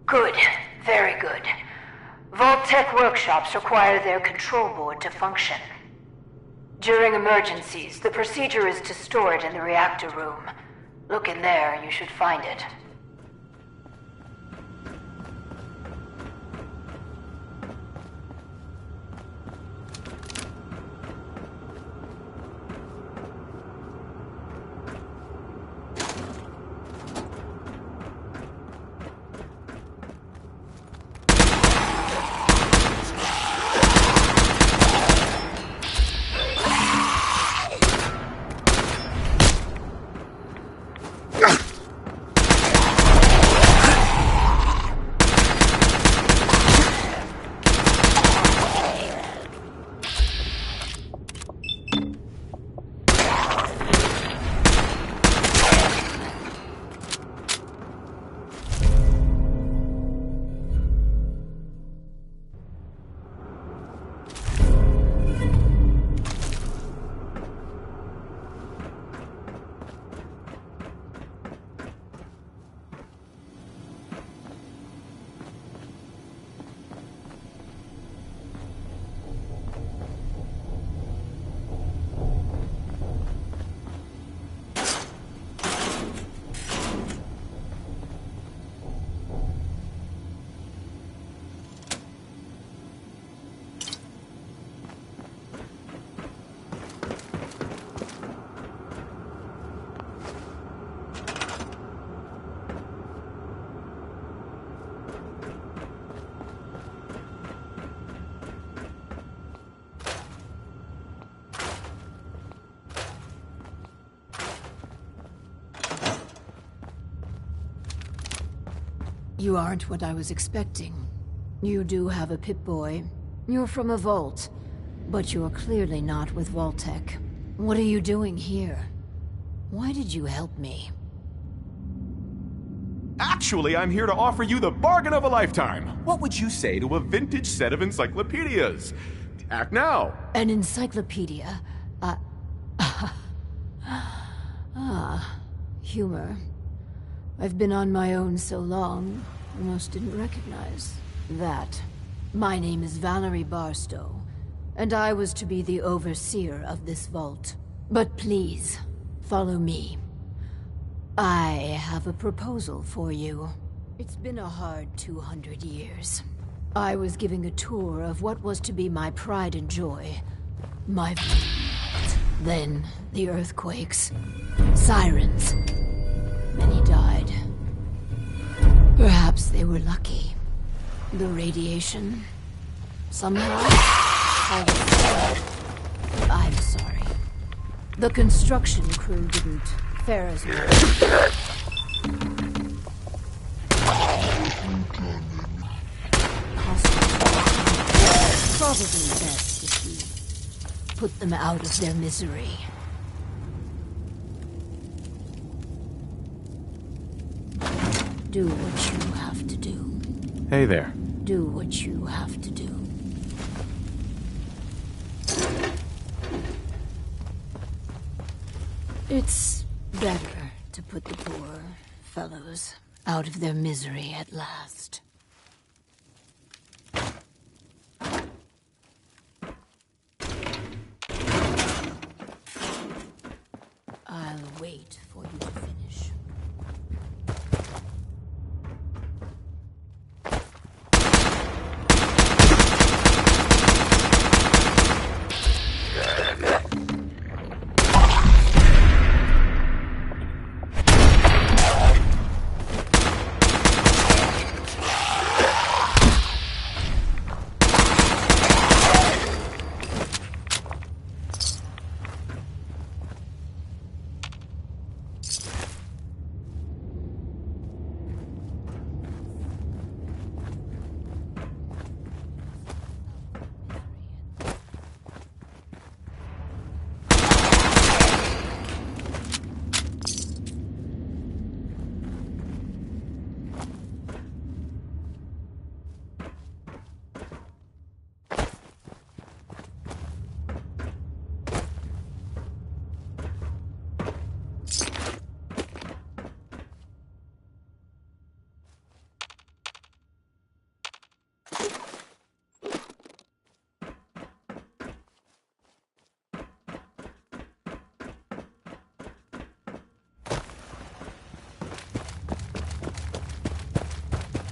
Good. Very good. Vault-Tec workshops require their control board to function. During emergencies, the procedure is to store it in the reactor room. Look in there, you should find it. You aren't what I was expecting. You do have a Pip-Boy. You're from a vault. But you're clearly not with Vault-Tec. What are you doing here? Why did you help me? Actually, I'm here to offer you the bargain of a lifetime. What would you say to a vintage set of encyclopedias? Act now. An encyclopedia? Humor. I've been on my own so long, almost didn't recognize that. My name is Valerie Barstow, and I was to be the overseer of this vault. But please, follow me. I have a proposal for you. It's been a hard 200 years. I was giving a tour of what was to be my pride and joy. My vault. Then, the earthquakes. Sirens. Many died. Perhaps they were lucky. The radiation, somehow, I'm sorry. The construction crew didn't fare as well. Probably best if you put them out of their misery. Do what you have to do. Hey there. Do what you have to do. It's better to put the poor fellows out of their misery at last. I'll wait for you to finish.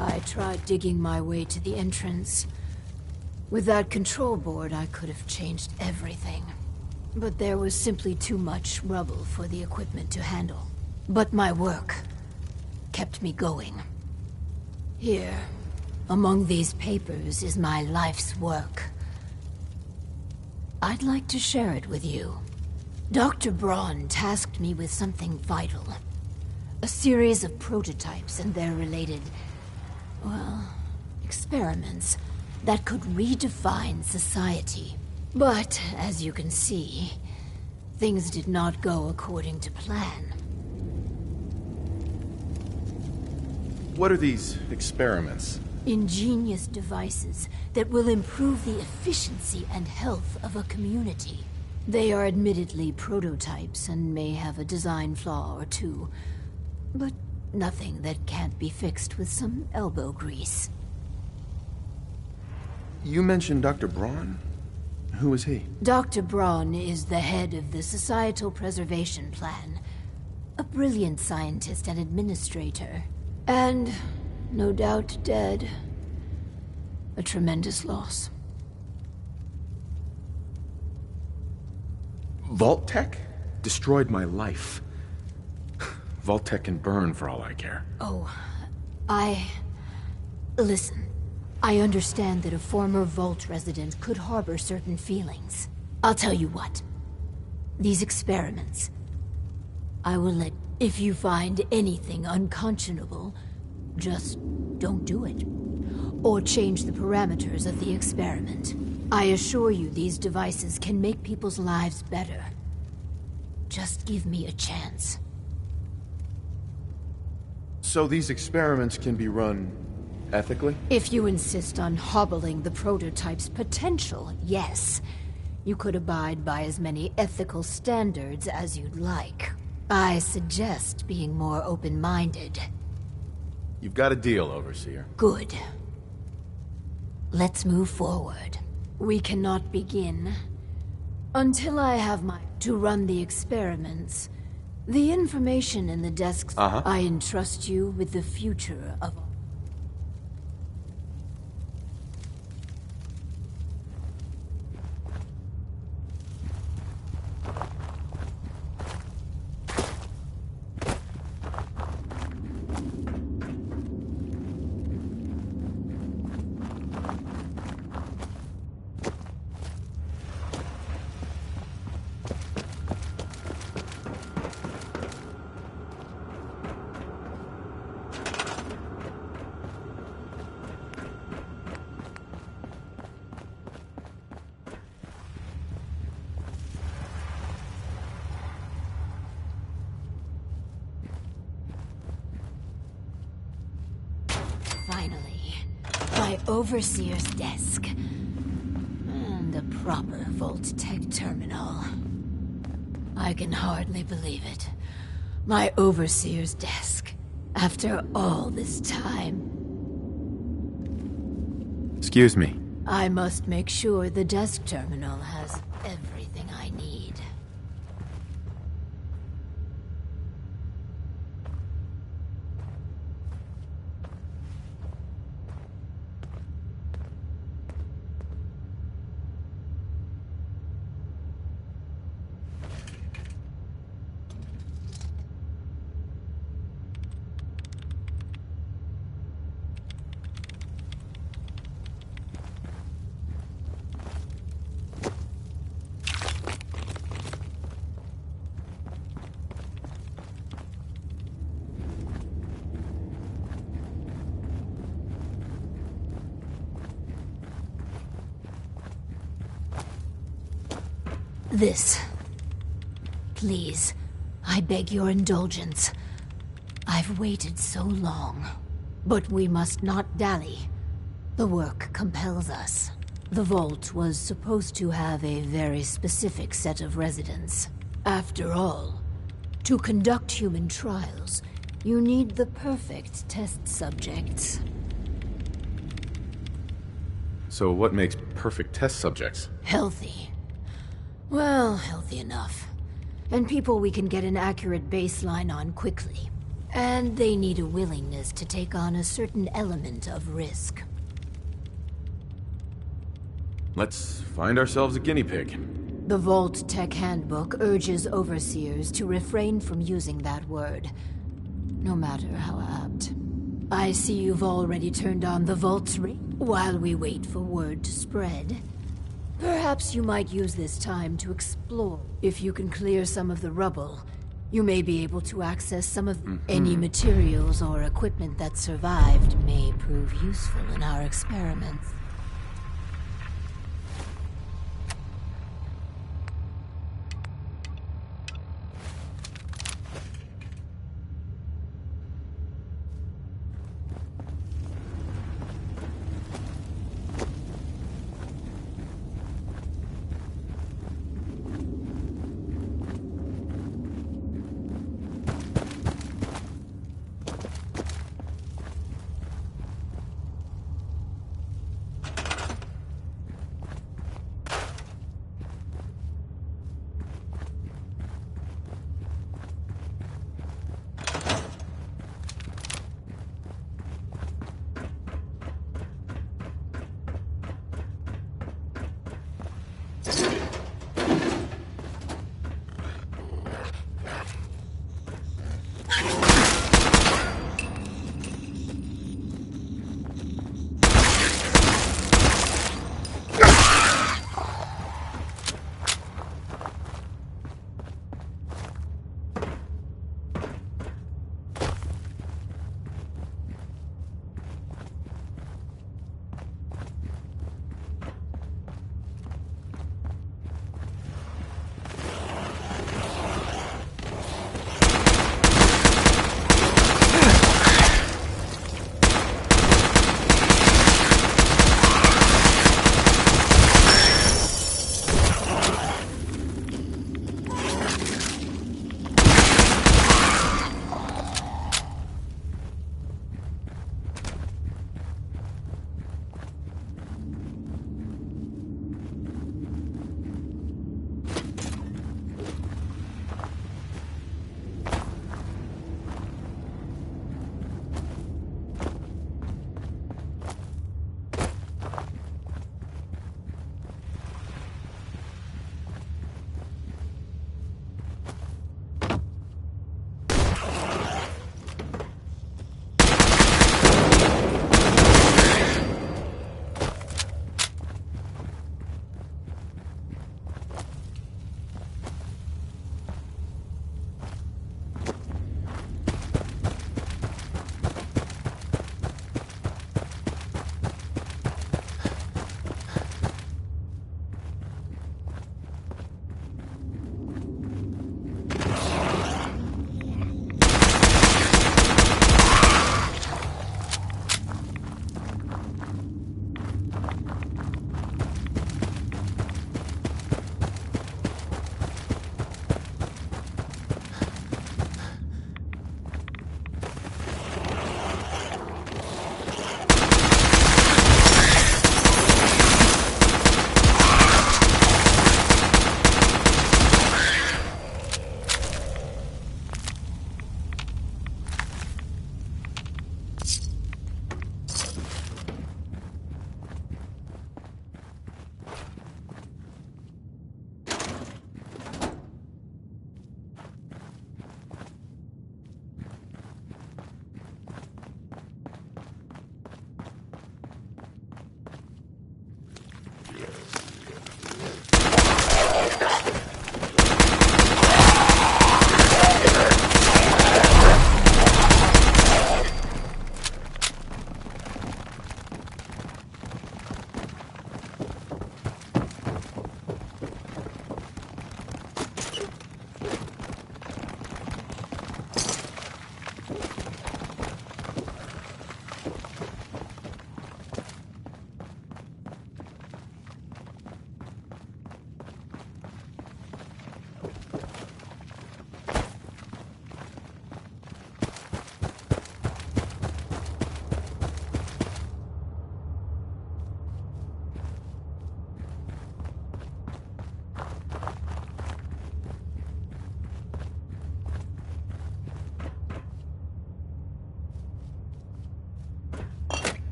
I tried digging my way to the entrance. With that control board, I could have changed everything. But there was simply too much rubble for the equipment to handle. But my work kept me going. Here, among these papers, is my life's work. I'd like to share it with you. Dr. Braun tasked me with something vital. A series of prototypes and their related, well, experiments that could redefine society. But, as you can see, things did not go according to plan. What are these experiments? Ingenious devices that will improve the efficiency and health of a community. They are admittedly prototypes and may have a design flaw or two, but nothing that can't be fixed with some elbow grease. You mentioned Dr. Braun? Who is he? Dr. Braun is the head of the Societal Preservation Plan. A brilliant scientist and administrator. And, no doubt, dead. A tremendous loss. Vault-Tec? Destroyed my life. Vault-Tec can burn for all I care. Oh, Listen. I understand that a former Vault resident could harbor certain feelings. I'll tell you what. These experiments, I will let... If you find anything unconscionable, just don't do it. Or change the parameters of the experiment. I assure you these devices can make people's lives better. Just give me a chance. So these experiments can be run ethically? If you insist on hobbling the prototype's potential, yes. You could abide by as many ethical standards as you'd like. I suggest being more open-minded. You've got a deal, Overseer. Good. Let's move forward. We cannot begin until I have to run the experiments. The information in the desks. I entrust you with the future of... Finally, my Overseer's desk. And a proper Vault-Tec terminal. I can hardly believe it. My Overseer's desk. After all this time. Excuse me. I must make sure the desk terminal has everything I need. This. Please, I beg your indulgence. I've waited so long. But we must not dally. The work compels us. The Vault was supposed to have a very specific set of residents. After all, to conduct human trials, you need the perfect test subjects. So what makes perfect test subjects? Healthy. Well, healthy enough. And people we can get an accurate baseline on quickly. And they need a willingness to take on a certain element of risk. Let's find ourselves a guinea pig. The Vault-Tec handbook urges overseers to refrain from using that word, no matter how apt. I see you've already turned on the Vault's ring. While we wait for word to spread, perhaps you might use this time to explore. If you can clear some of the rubble, you may be able to access some of any materials or equipment that survived may prove useful in our experiments.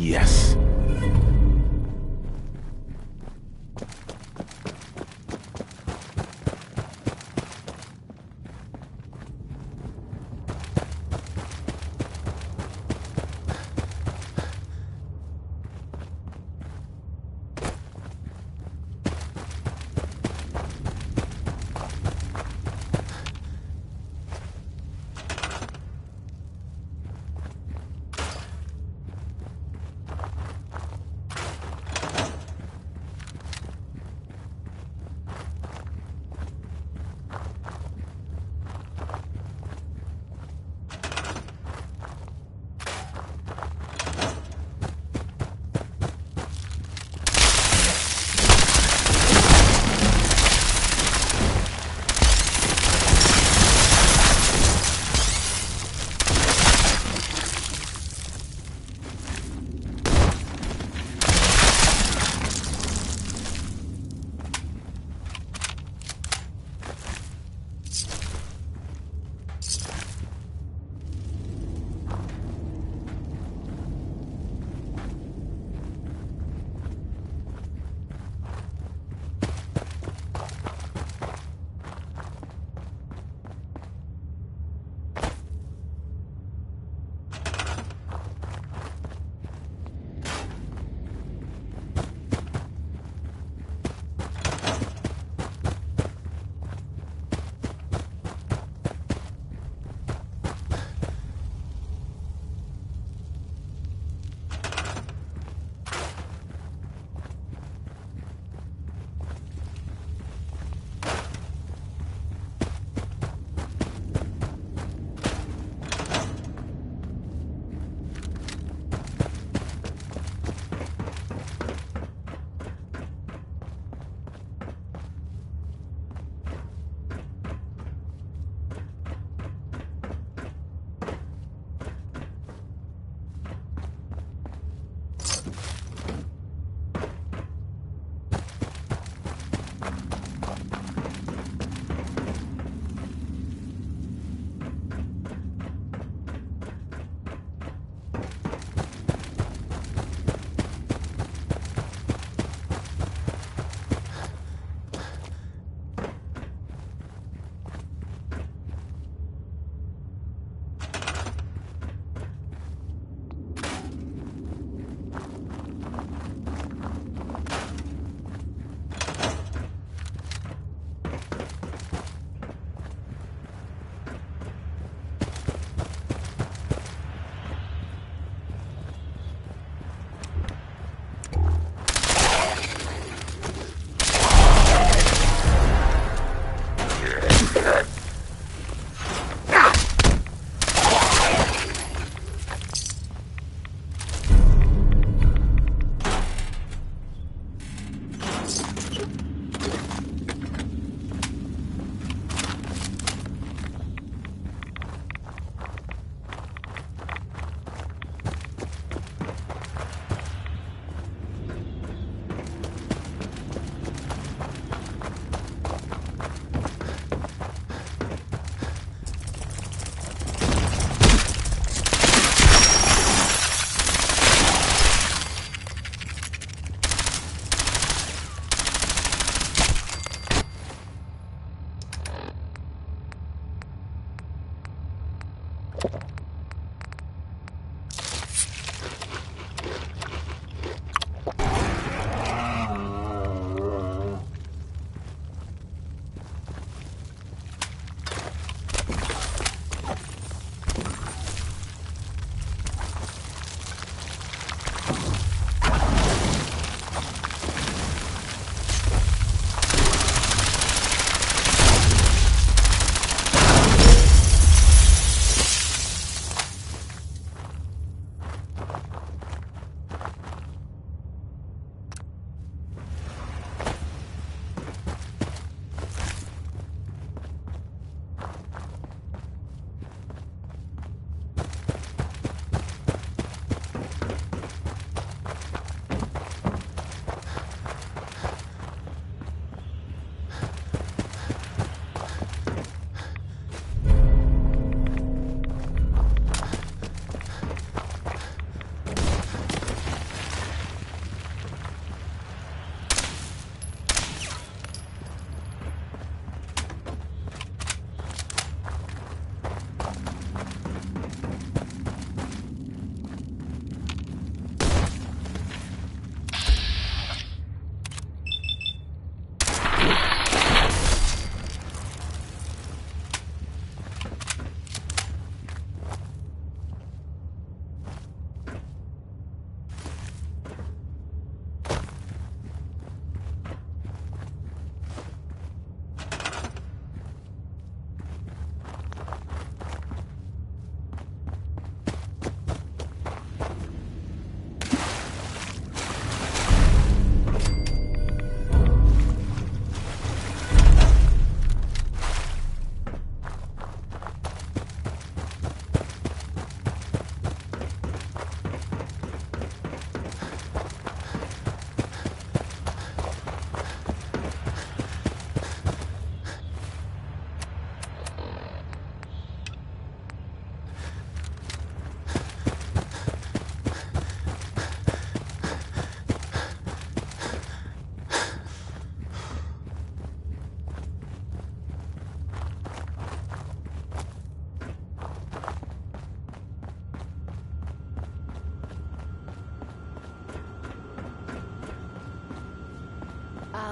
Yes.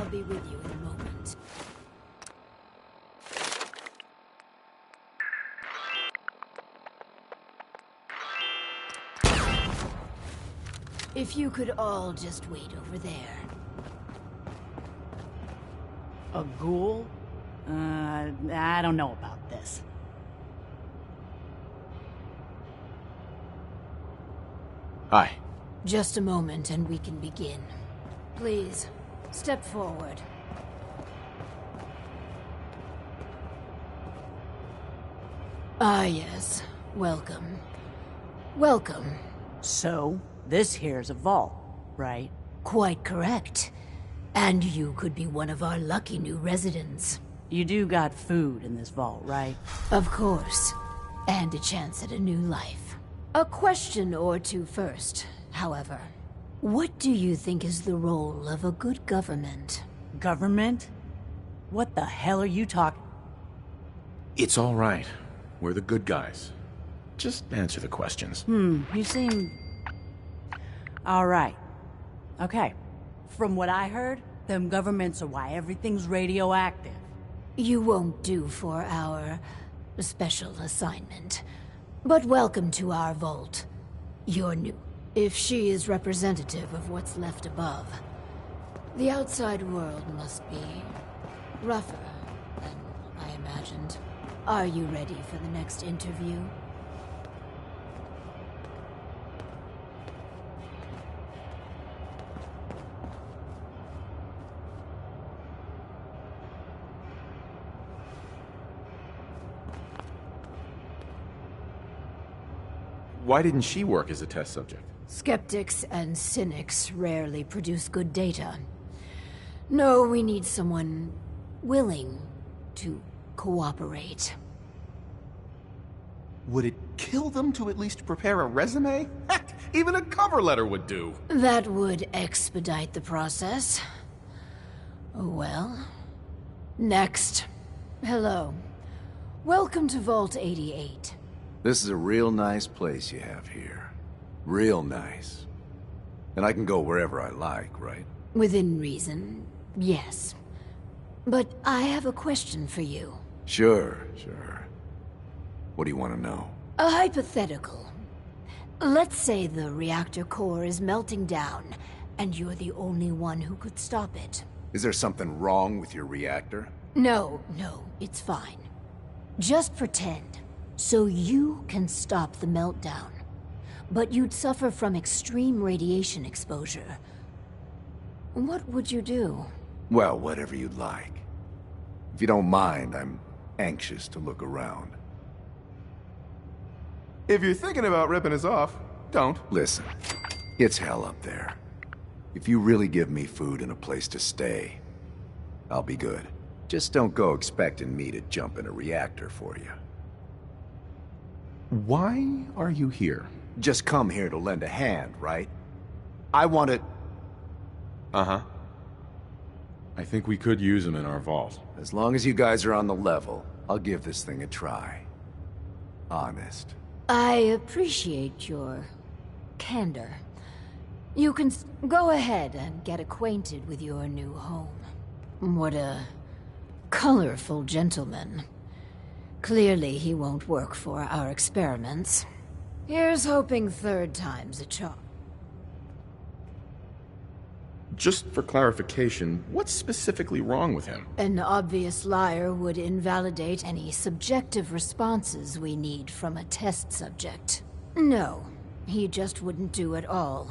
I'll be with you in a moment. If you could all just wait over there. A ghoul? I don't know about this. Hi. Just a moment and we can begin. Please, step forward. Ah, yes. Welcome. Welcome. So, this here's a vault, right? Quite correct. And you could be one of our lucky new residents. You do got food in this vault, right? Of course. And a chance at a new life. A question or two first, however. What do you think is the role of a good government? Government? What the hell are you talking? It's all right. We're the good guys. Just answer the questions. You seem... All right. Okay. From what I heard, them governments are why everything's radioactive. You won't do for our special assignment. But welcome to our vault. You're new. If she is representative of what's left above, the outside world must be rougher than I imagined. Are you ready for the next interview? Why didn't she work as a test subject? Skeptics and cynics rarely produce good data. No, we need someone willing to cooperate. Would it kill them to at least prepare a resume? Heck, even a cover letter would do. That would expedite the process. Well, next. Hello. Welcome to Vault 88. This is a real nice place you have here. Real nice. And I can go wherever I like, right? Within reason, yes. But I have a question for you. Sure. What do you want to know? A hypothetical. Let's say the reactor core is melting down, and you're the only one who could stop it. Is there something wrong with your reactor? No, it's fine. Just pretend. So you can stop the meltdown. But you'd suffer from extreme radiation exposure. What would you do? Well, whatever you'd like. If you don't mind, I'm anxious to look around. If you're thinking about ripping us off, don't. Listen, it's hell up there. If you really give me food and a place to stay, I'll be good. Just don't go expecting me to jump in a reactor for you. Why are you here? Just come here to lend a hand, right? I want it... Uh-huh. I think we could use them in our vault. As long as you guys are on the level, I'll give this thing a try. Honest. I appreciate your candor. You can go ahead and get acquainted with your new home. What a colorful gentleman. Clearly he won't work for our experiments. Here's hoping third time's a charm. Just for clarification, what's specifically wrong with him? An obvious liar would invalidate any subjective responses we need from a test subject. No, he just wouldn't do it all.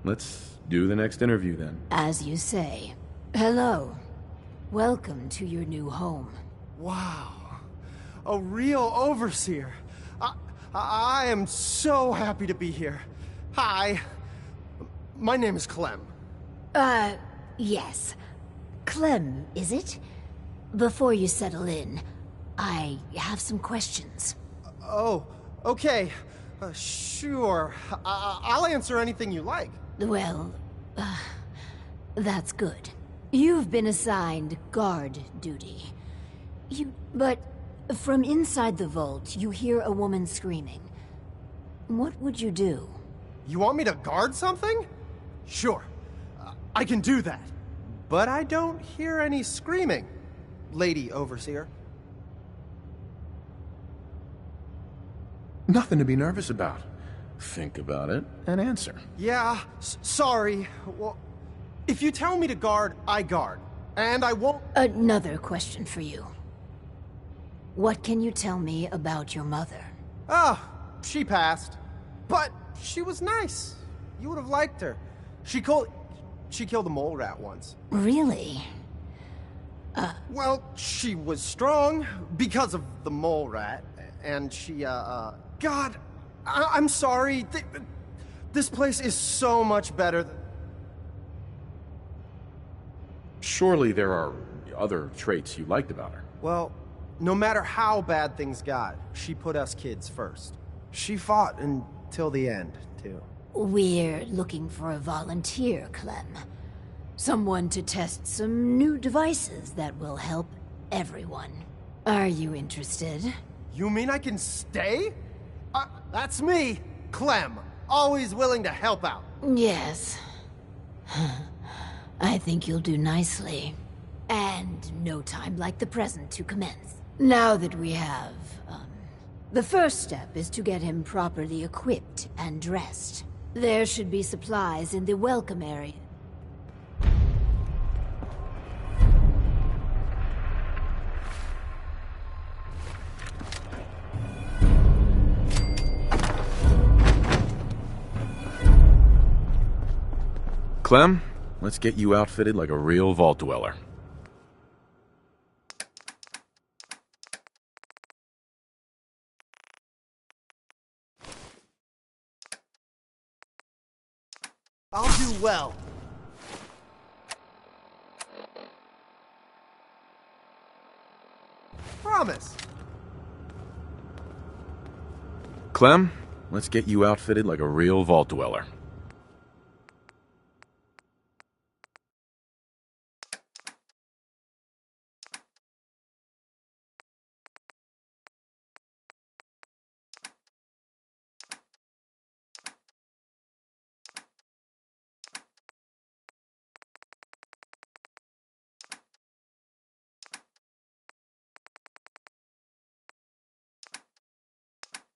Let's do the next interview then. As you say. Hello. Welcome to your new home. Wow. A real overseer. I am so happy to be here. Hi. My name is Clem. Yes. Clem, is it? Before you settle in, I have some questions. Oh, okay. Sure. I'll answer anything you like. Well, that's good. You've been assigned guard duty. But from inside the vault, you hear a woman screaming. What would you do? You want me to guard something? Sure. I can do that. But I don't hear any screaming, Lady Overseer. Nothing to be nervous about. Think about it and answer. Yeah, sorry. Well, if you tell me to guard, I guard. And I won't... Another question for you. What can you tell me about your mother? Ah, she passed. But she was nice. You would have liked her. She killed a mole rat once. Really? Well, she was strong because of the mole rat. And she, God, I'm sorry. This place is so much better. Surely there are other traits you liked about her. Well, no matter how bad things got, she put us kids first. She fought until the end, too. We're looking for a volunteer, Clem. Someone to test some new devices that will help everyone. Are you interested? You mean I can stay? That's me, Clem. Always willing to help out. Yes. I think you'll do nicely. And no time like the present to commence. Now that we have, the first step is to get him properly equipped and dressed. There should be supplies in the welcome area. Clem, let's get you outfitted like a real vault dweller. I'll do well. Promise. Clem, let's get you outfitted like a real vault dweller.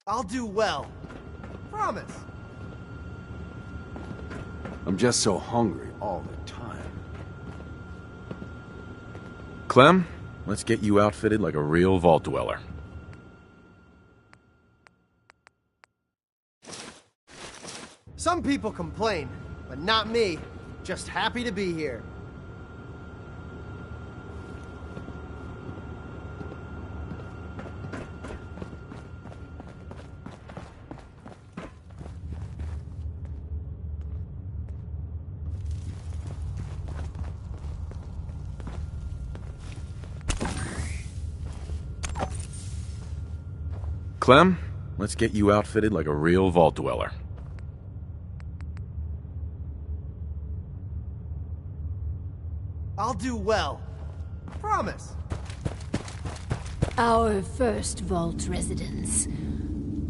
I'll do well. Promise. I'm just so hungry all the time. Clem, let's get you outfitted like a real vault dweller. Some people complain, but not me. Just happy to be here. Clem, let's get you outfitted like a real vault dweller. I'll do well. Promise. Our first vault residence.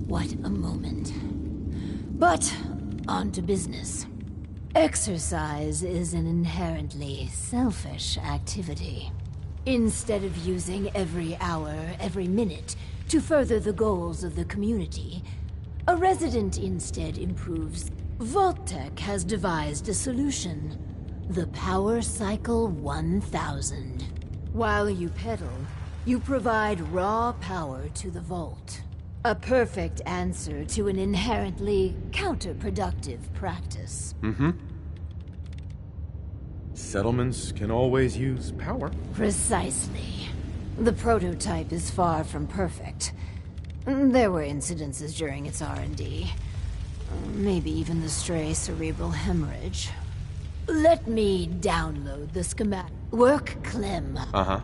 What a moment. But, on to business. Exercise is an inherently selfish activity. Instead of using every hour, every minute, to further the goals of the community, a resident instead improves. Vault-Tec has devised a solution. The Power Cycle 1000. While you pedal, you provide raw power to the vault. A perfect answer to an inherently counterproductive practice. Settlements can always use power. Precisely. The prototype is far from perfect. There were incidences during its R&D. Maybe even the stray cerebral hemorrhage. Let me download the schematic. Work, Clem. Uh-huh.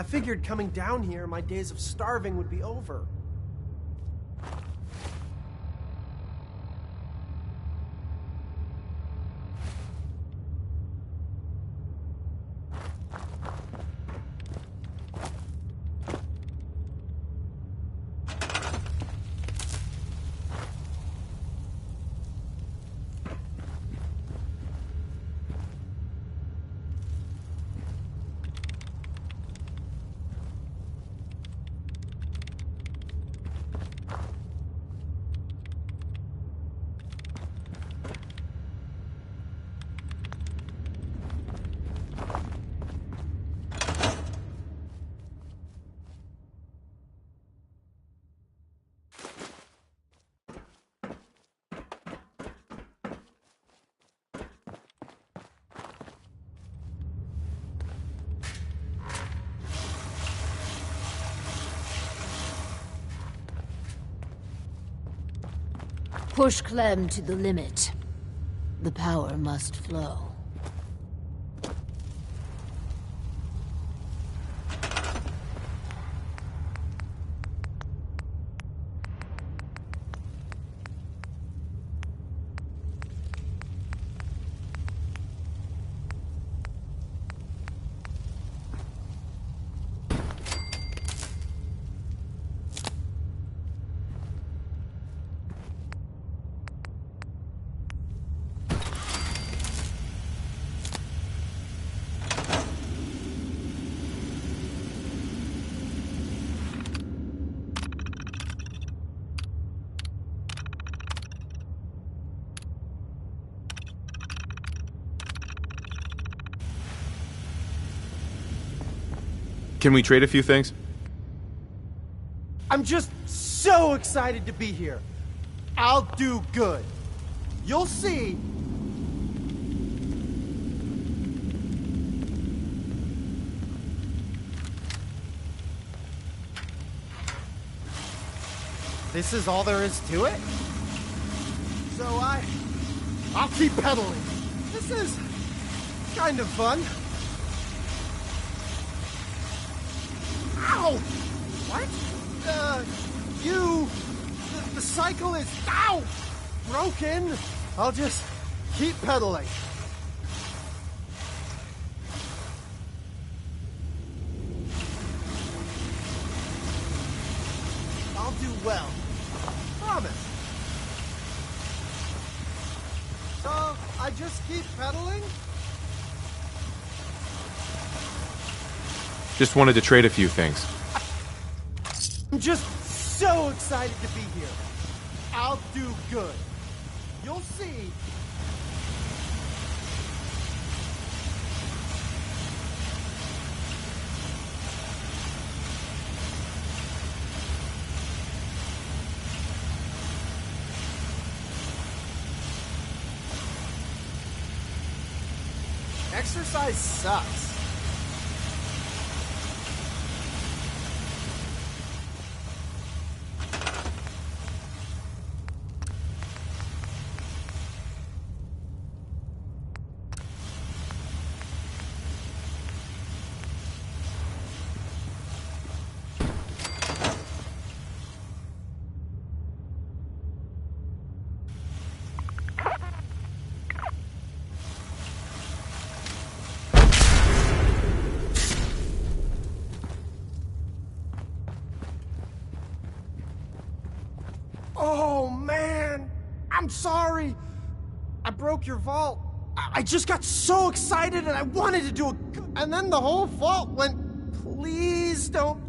I figured coming down here, my days of starving would be over. Push Clem to the limit. The power must flow. Can we trade a few things? I'm just so excited to be here. I'll do good. You'll see. This is all there is to it? So I'll keep pedaling. This is kind of fun. Ow! What? The cycle is, ow! Broken. I'll just keep pedaling. I'll do well. Promise. So, I just keep pedaling? Just wanted to trade a few things. I'm just so excited to be here. I'll do good. You'll see. Exercise sucks. Oh, man! I'm sorry! I broke your vault. I just got so excited and I wanted to do a... And then the whole vault went... Please don't...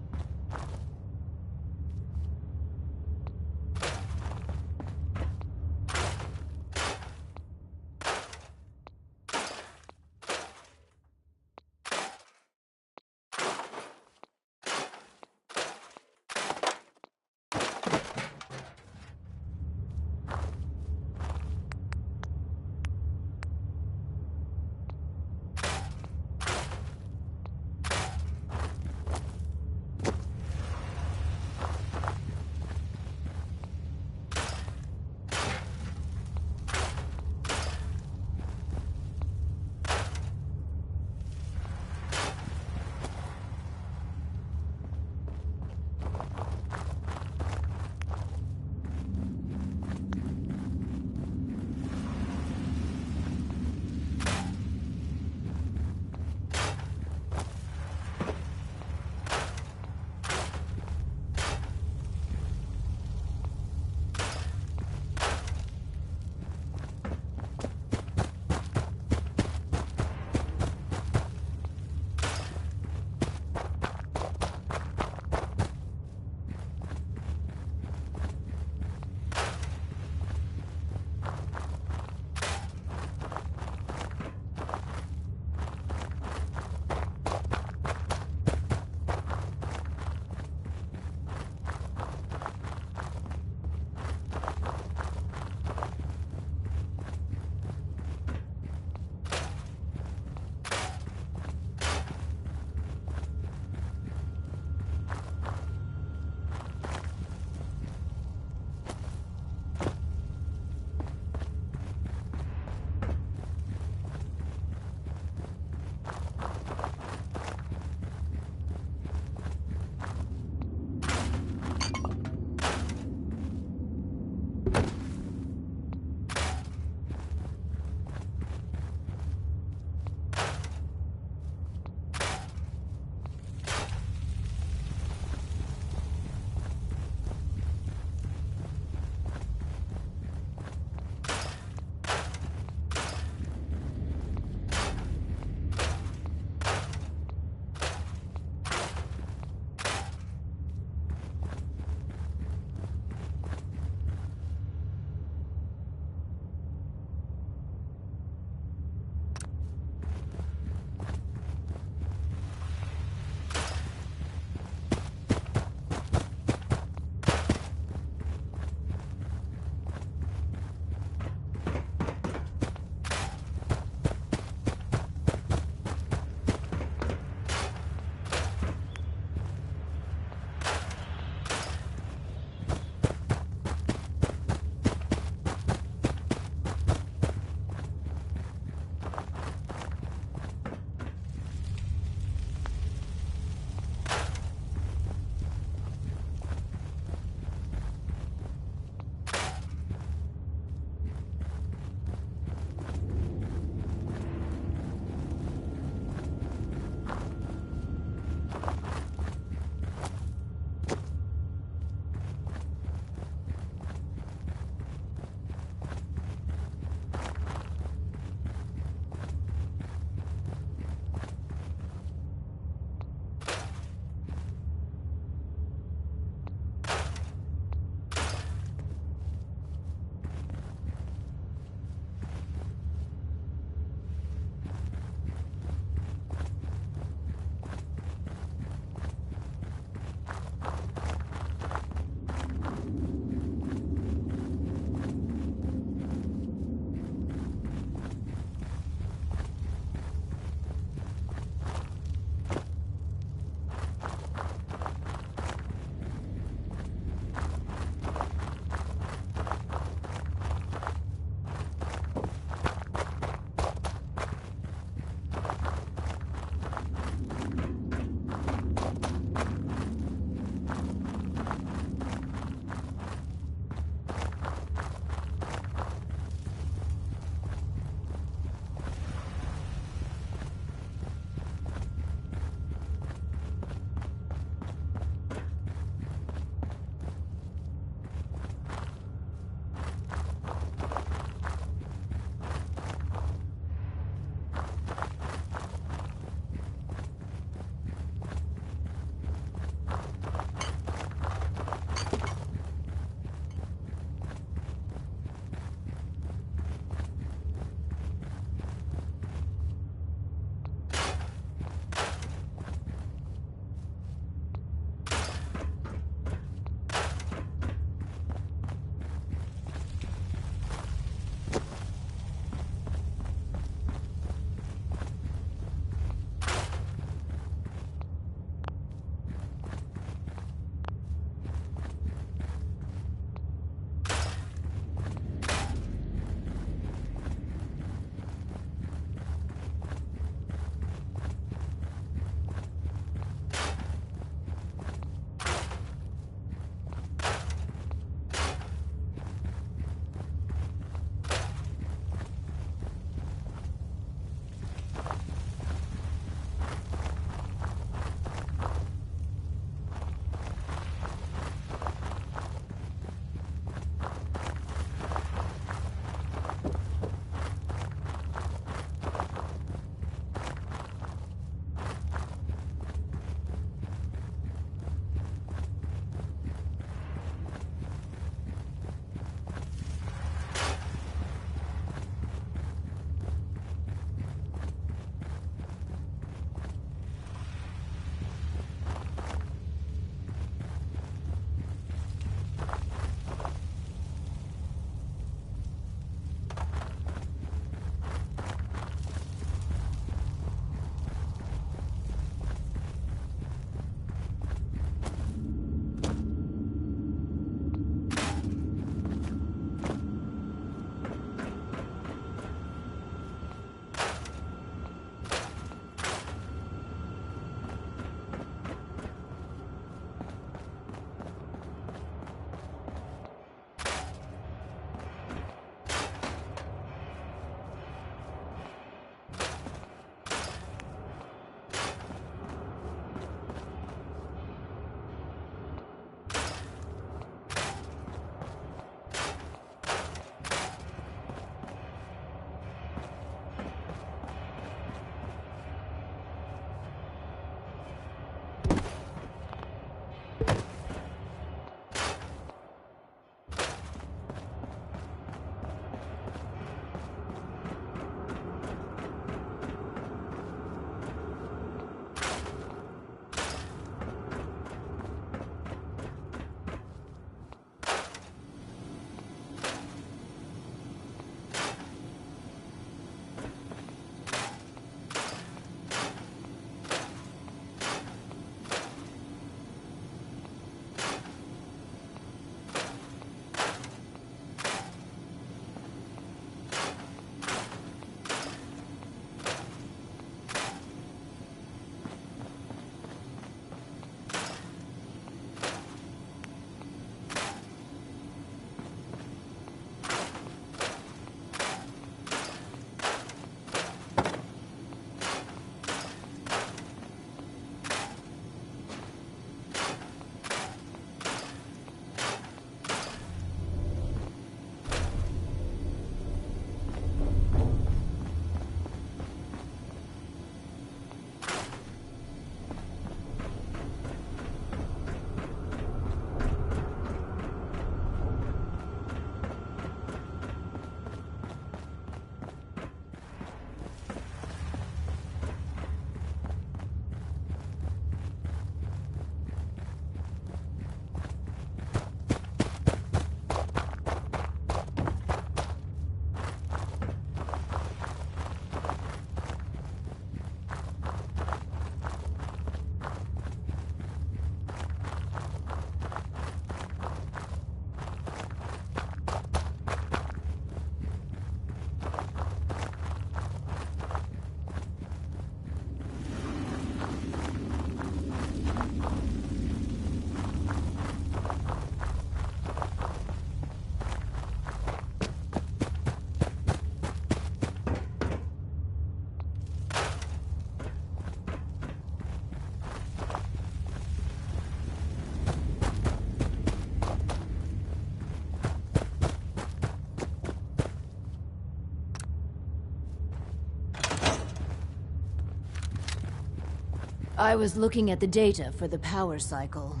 I was looking at the data for the power cycle.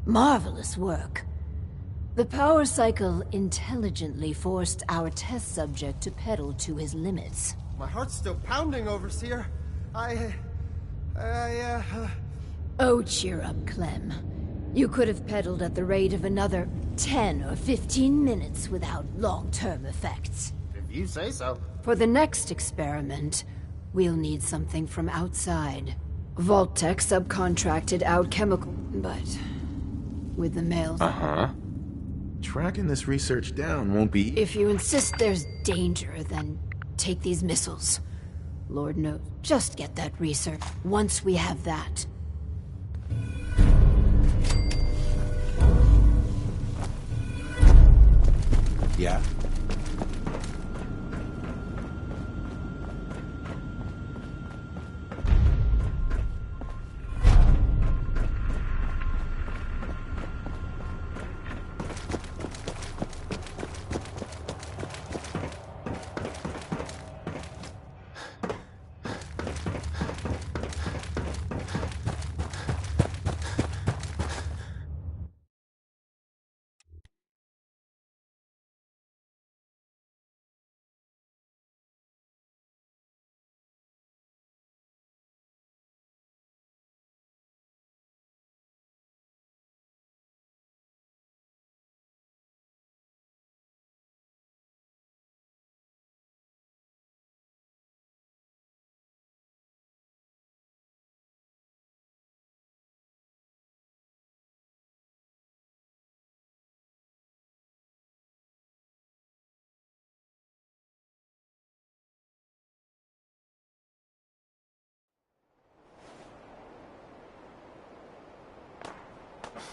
Marvelous work. The power cycle intelligently forced our test subject to pedal to his limits. My heart's still pounding, Overseer. Oh, cheer up, Clem. You could have pedaled at the rate of another 10 or 15 minutes without long-term effects. If you say so. For the next experiment, we'll need something from outside. Vault-Tec subcontracted out chemical... but... with the males... Uh-huh. Tracking this research down won't be... If you insist there's danger, then take these missiles. Lord knows. Just get that research. Once we have that... Yeah?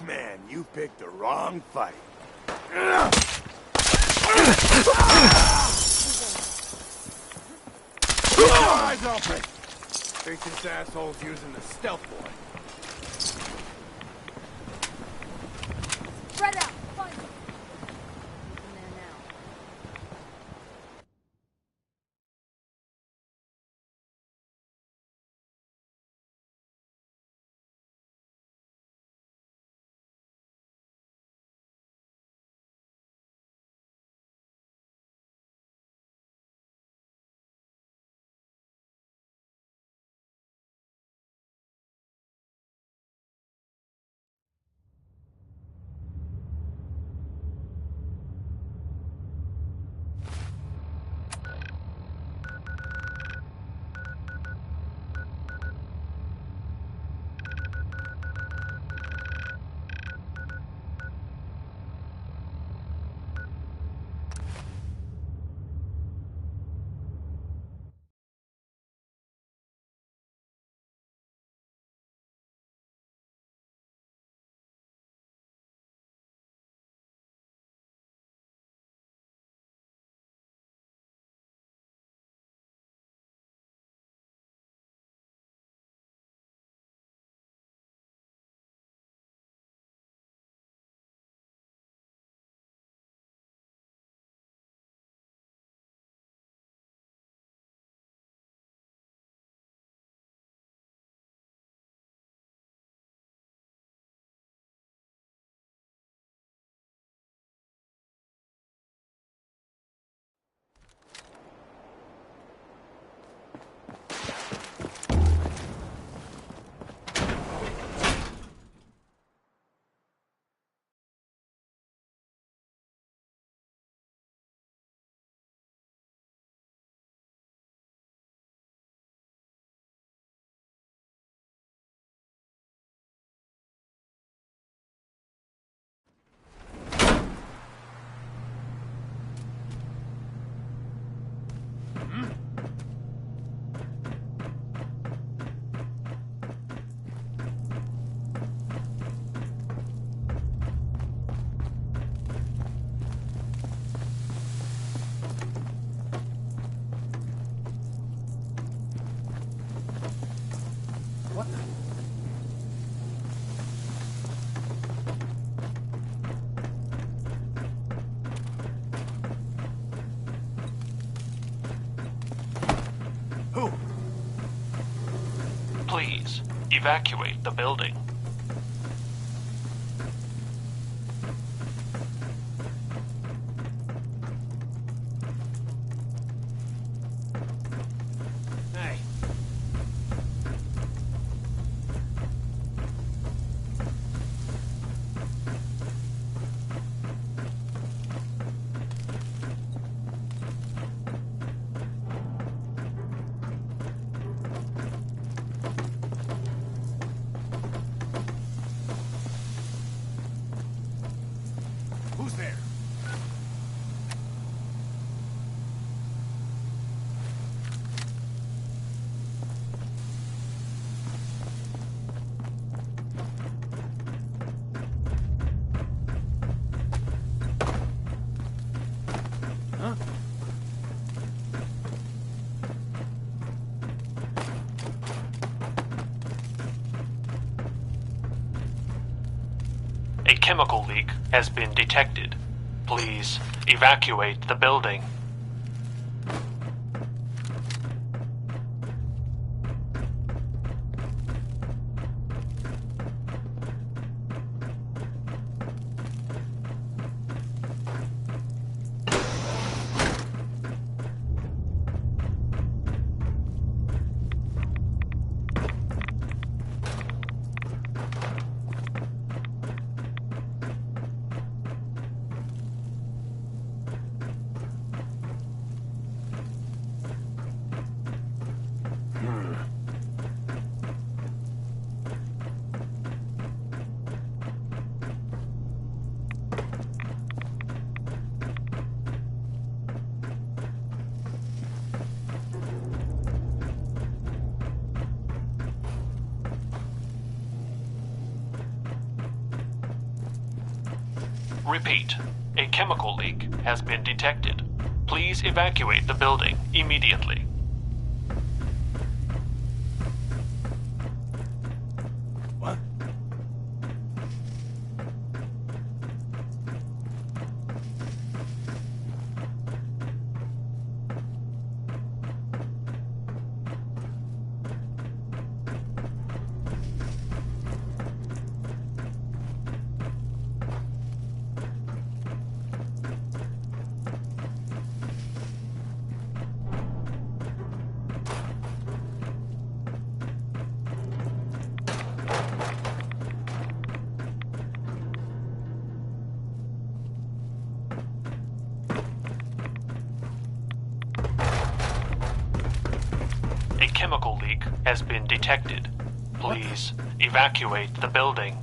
Man, you picked the wrong fight. Eyes open! Think this asshole's using the stealth boy. Spread out! Find them! In there now. Who? Please, evacuate the building. Hey. Who's there? Huh? A chemical leak has been detected. Please evacuate the building. Repeat, a chemical leak has been detected. Please evacuate the building immediately. What? A chemical leak has been detected. Please evacuate the building.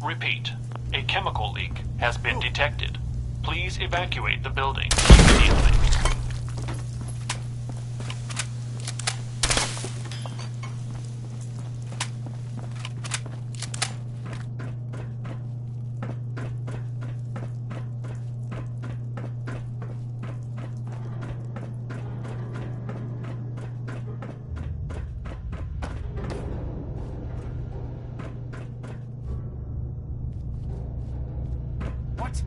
Repeat, a chemical leak has been detected. Please evacuate the building immediately. What?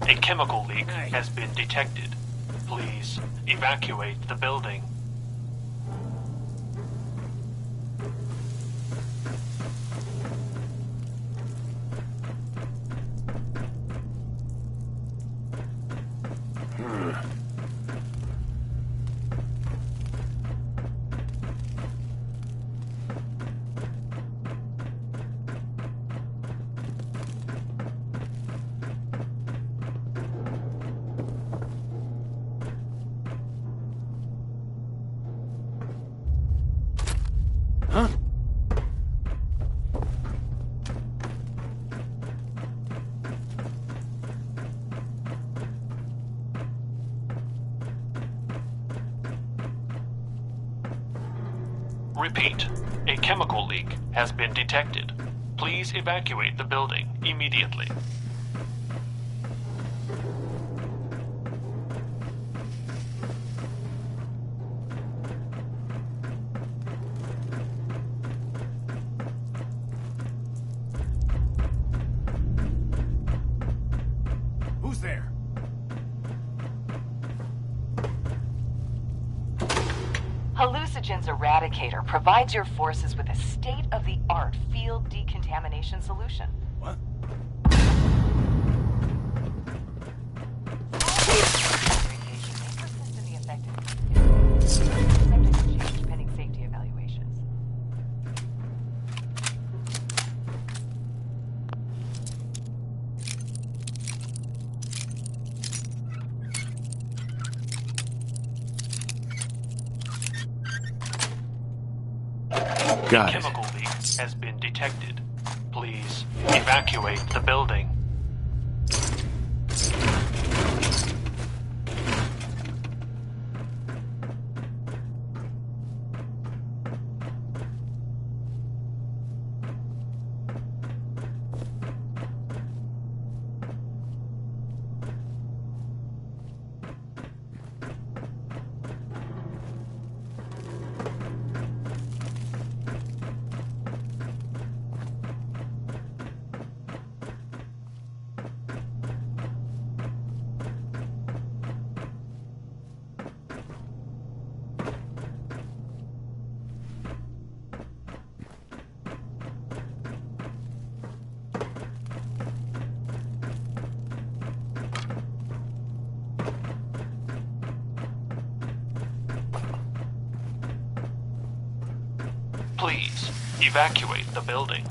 A chemical leak has been detected. Please evacuate the building. Repeat, a chemical leak has been detected. Please evacuate the building immediately. Who's there? Hallucigens Eradicator provides your forces with a state-of-the-art field decontamination solution. What? Radiation may persist in the affected subject to change pending safety evaluations. Got it. Chemical leak has been detected. Please evacuate the building. Please evacuate the building.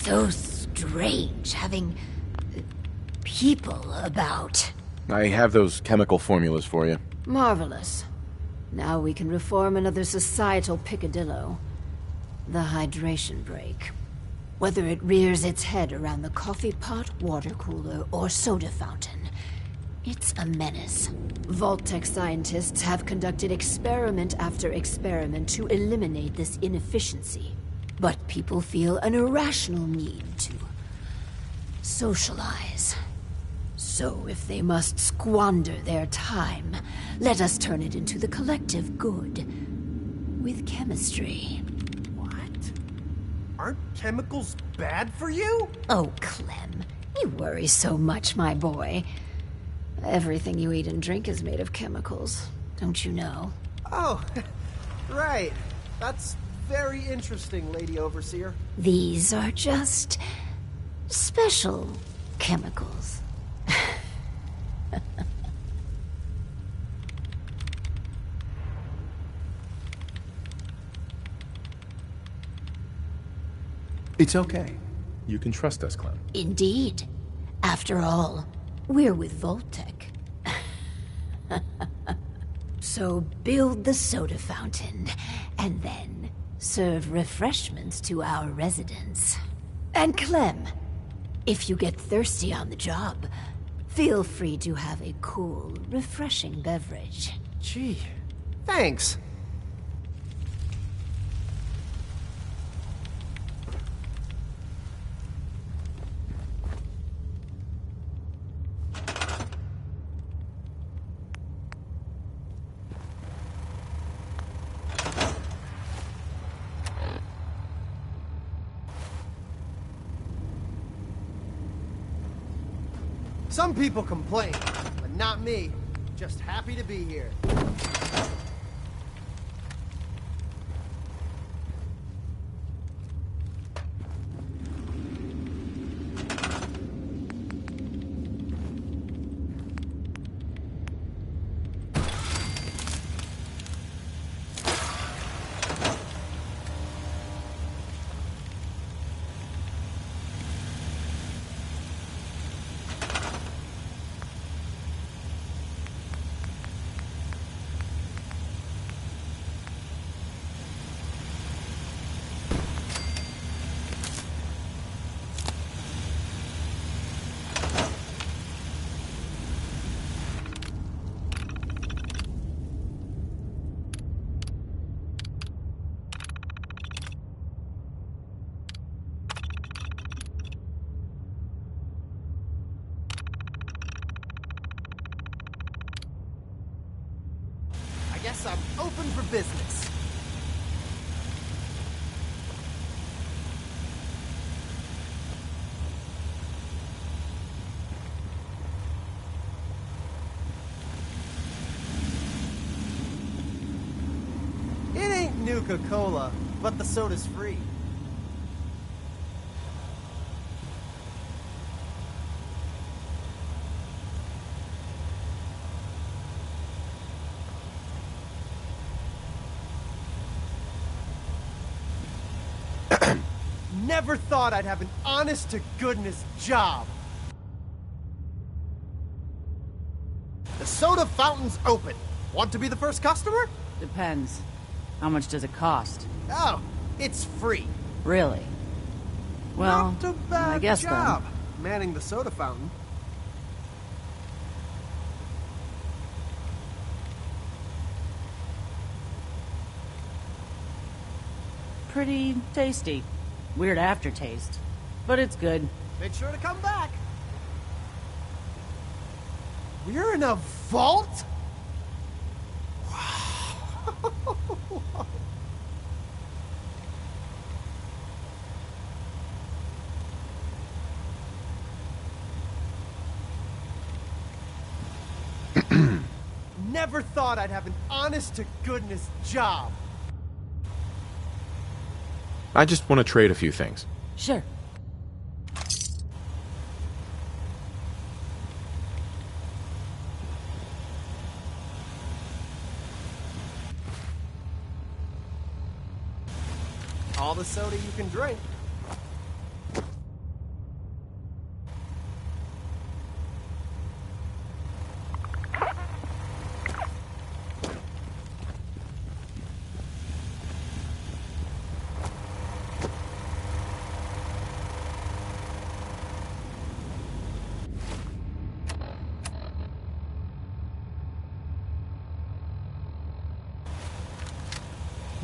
so strange having people about. I have those chemical formulas for you. Marvelous. Now we can reform another societal picadillo. The hydration break. Whether it rears its head around the coffee pot, water cooler, or soda fountain, it's a menace. Vault-Tec scientists have conducted experiment after experiment to eliminate this inefficiency. But people feel an irrational need to socialize. So if they must squander their time, let us turn it into the collective good. With chemistry. What? Aren't chemicals bad for you? Oh, Clem, you worry so much, my boy. Everything you eat and drink is made of chemicals, don't you know? Oh, right. That's very interesting, Lady Overseer. These are just special chemicals. It's okay. You can trust us, Clem. Indeed. After all, we're with Vault-Tec. So build the soda fountain, and then serve refreshments to our residents. And Clem, if you get thirsty on the job, feel free to have a cool, refreshing beverage. Gee, thanks. Some people complain, but not me. Just happy to be here. I guess I'm open for business. It ain't Nuka-Cola, but the soda's free. Never thought I'd have an honest-to-goodness job. The soda fountain's open. Want to be the first customer? Depends. How much does it cost? Oh, it's free. Really? Well, Not a bad I guess job manning the soda fountain. then. Pretty tasty. Weird aftertaste. But it's good. Make sure to come back. We're in a vault? Wow. Never thought I'd have an honest-to-goodness job. I just want to trade a few things. Sure. All the soda you can drink.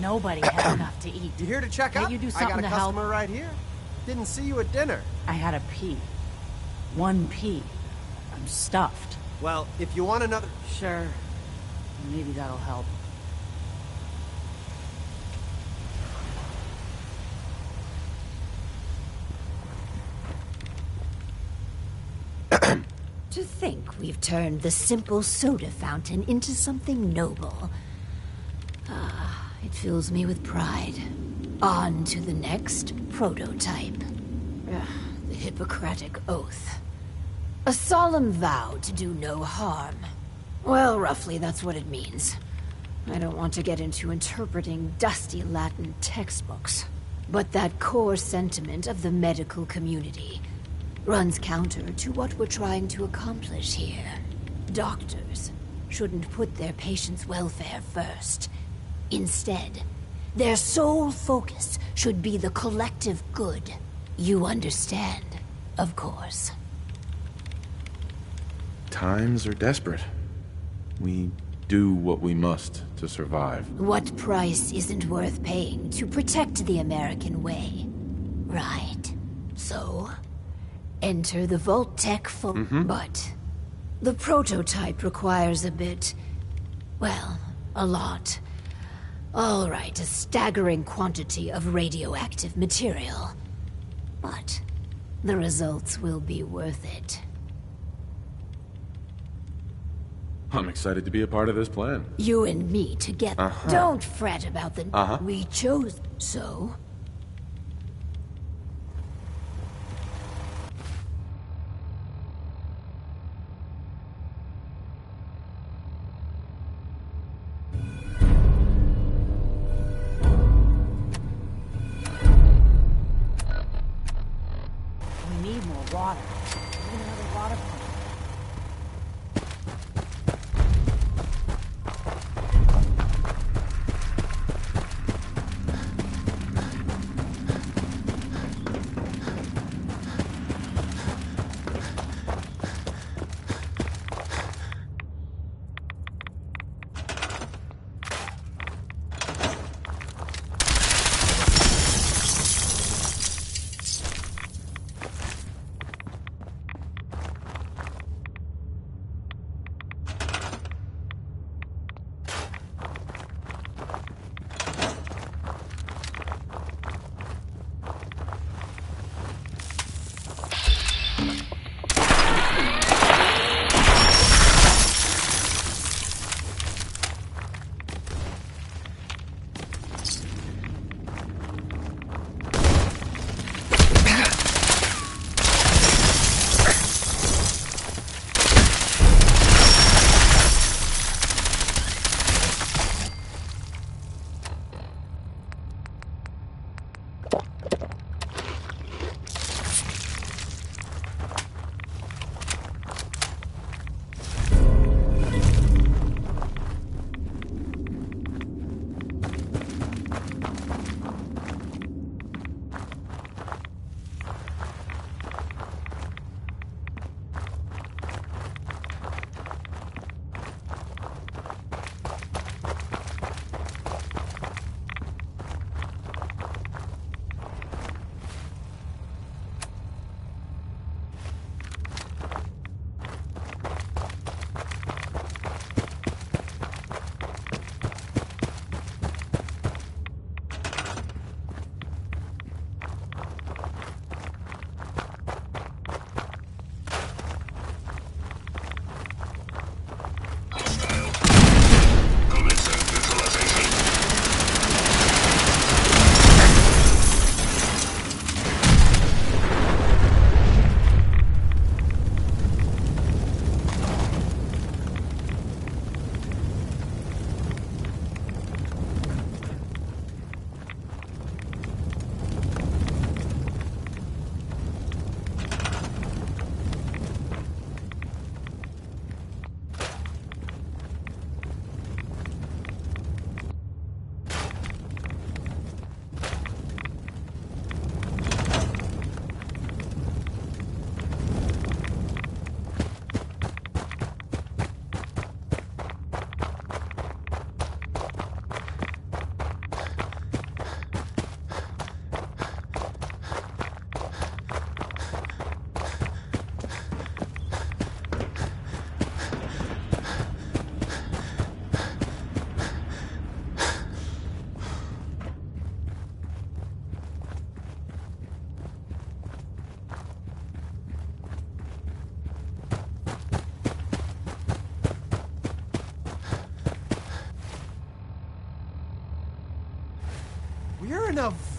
Nobody had enough to eat. You here to check Can't up? you do I something got a to help? customer right here. Didn't see you at dinner. I had a pee. One pee. I'm stuffed. Well, if you want another... Sure. Maybe that'll help. To think we've turned the simple soda fountain into something noble. Ah, it fills me with pride. On to the next prototype. Ugh, the Hippocratic Oath. A solemn vow to do no harm. Well, roughly that's what it means. I don't want to get into interpreting dusty Latin textbooks. But that core sentiment of the medical community runs counter to what we're trying to accomplish here. Doctors shouldn't put their patients' welfare first. Instead, their sole focus should be the collective good. You understand, of course. Times are desperate. We do what we must to survive. What price isn't worth paying to protect the American way? Right. So, enter the Vault-Tec But the prototype requires a bit... well, a lot. All right, a staggering quantity of radioactive material. But the results will be worth it. I'm excited to be a part of this plan. You and me together. Don't fret about the... We chose so. We need more water. Even another water pump.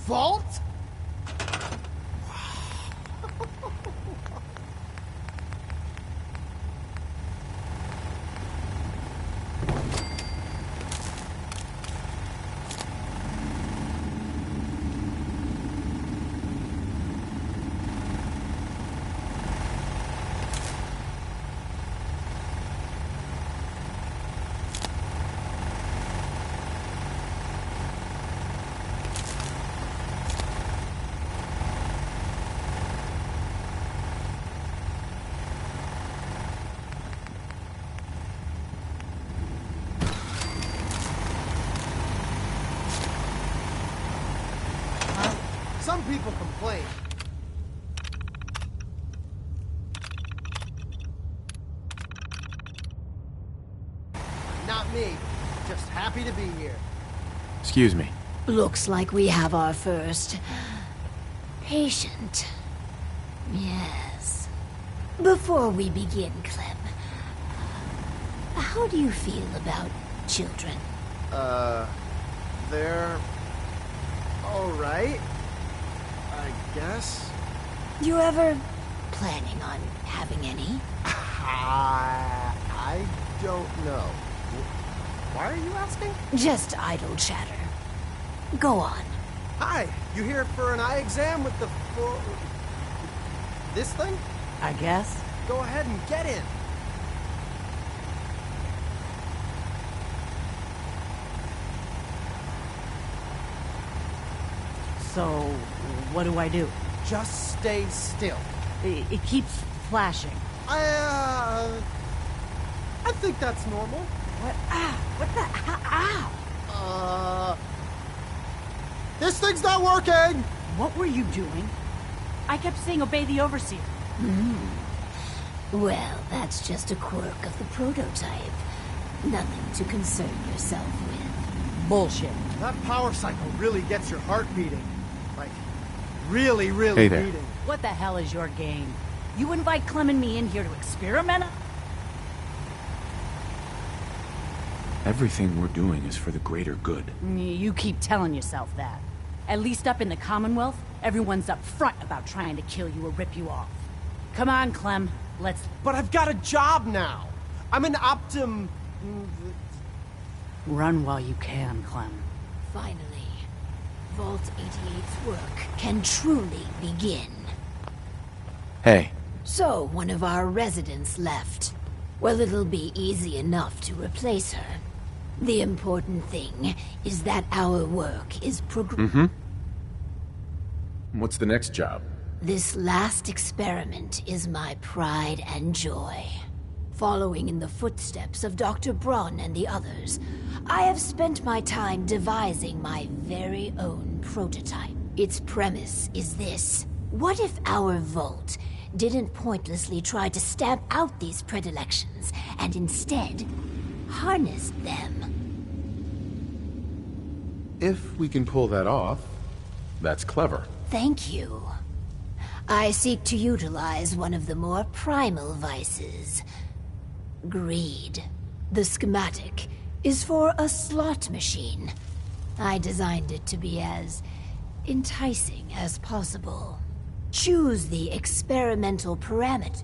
vault? Some people complain. Not me. Just happy to be here. Excuse me. Looks like we have our first patient. Yes. Before we begin, Clem, how do you feel about children? They're all right, I guess. You ever planning on having any? I don't know. Why are you asking? Just idle chatter. Go on. Hi, you here for an eye exam with the this thing? I guess. Go ahead and get in. So, what do I do? Just stay still. It keeps flashing. I think that's normal. What? Ah! What the? Ow! This thing's not working! What were you doing? I kept saying obey the Overseer. Well, that's just a quirk of the prototype. Nothing to concern yourself with. Bullshit. That power cycle really gets your heart beating. Like, really, really Hey there. beating. What the hell is your game? You invite Clem and me in here to experiment? Everything we're doing is for the greater good. You keep telling yourself that. At least up in the Commonwealth, everyone's up front about trying to kill you or rip you off. Come on, Clem. Let's... But I've got a job now. I'm an Optim... Run while you can, Clem. Finally, Vault 88's work can truly begin. Hey, So, one of our residents left. Well, it'll be easy enough to replace her. The important thing is that our work is what's the next job? This last experiment is my pride and joy. Following in the footsteps of Dr. Braun and the others, I have spent my time devising my very own prototype. Its premise is this. What if our Vault didn't pointlessly try to stamp out these predilections, and instead harnessed them? If we can pull that off, that's clever. Thank you. I seek to utilize one of the more primal vices. Greed. The schematic is for a slot machine. I designed it to be as enticing as possible. Choose the experimental parameter.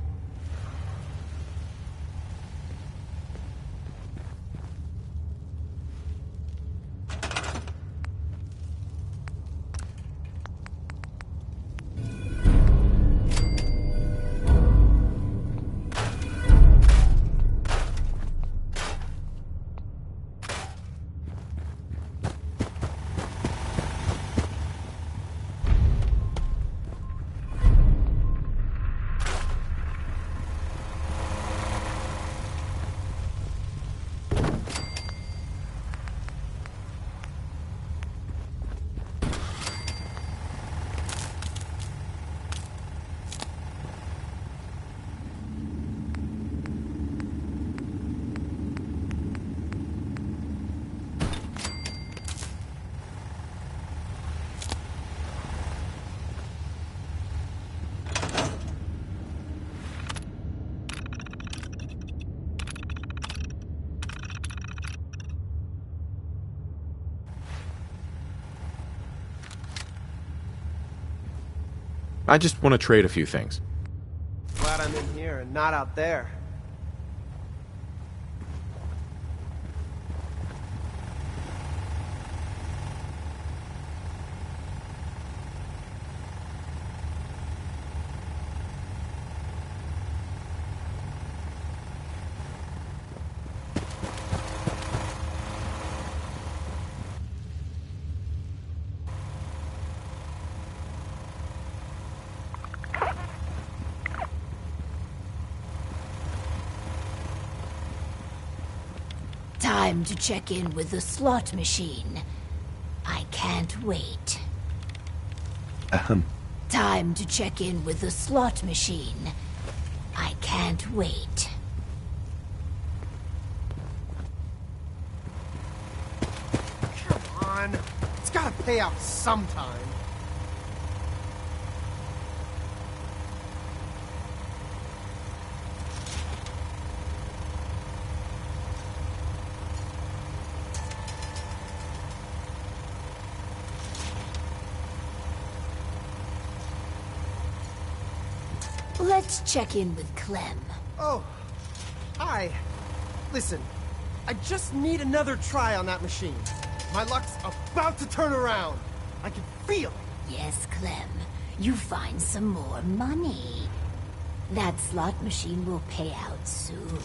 I just want to trade a few things. Glad I'm in here and not out there. Time to check in with the slot machine. I can't wait. Time to check in with the slot machine. I can't wait. Come on. It's gotta pay out sometime. Let's check in with Clem. Oh, hi. Listen, I just need another try on that machine. My luck's about to turn around. I can feel it. Yes, Clem. You find some more money. That slot machine will pay out soon.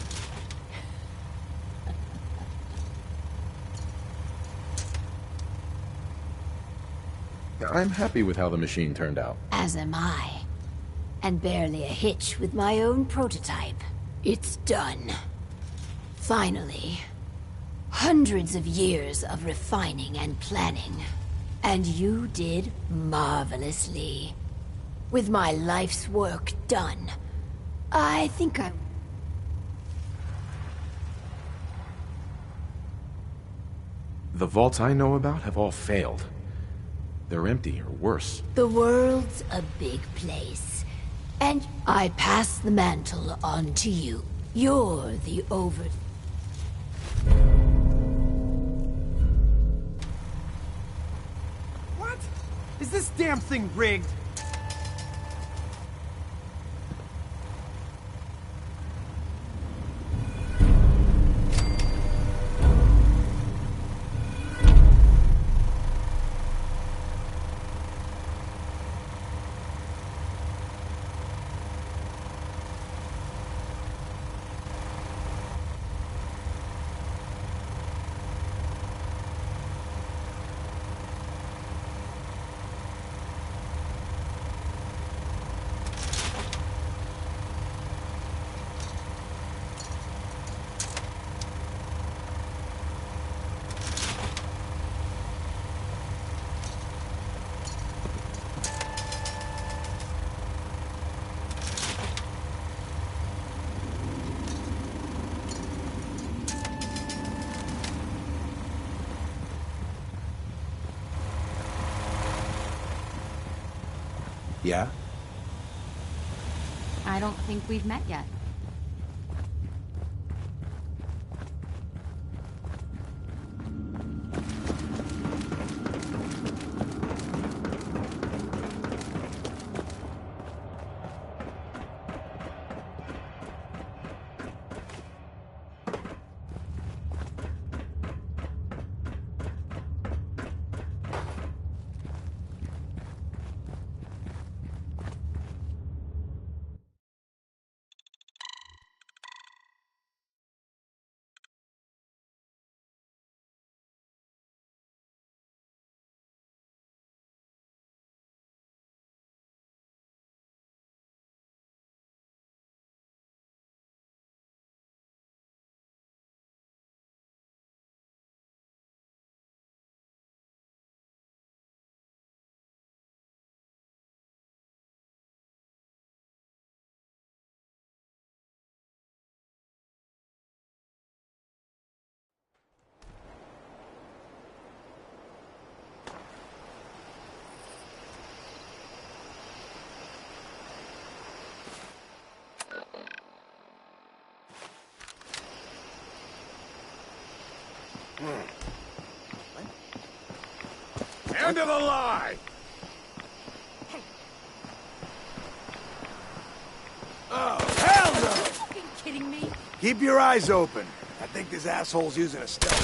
I'm happy with how the machine turned out. As am I. And barely a hitch with my own prototype. It's done. Finally. Hundreds of years of refining and planning. And you did marvelously. With my life's work done, I think I... The vaults I know about have all failed. They're empty, or worse. The world's a big place. And I pass the mantle on to you. You're the What? Is this damn thing rigged? Yeah? I don't think we've met yet. End of the line! Keep your eyes open. I think this asshole's using a stealth.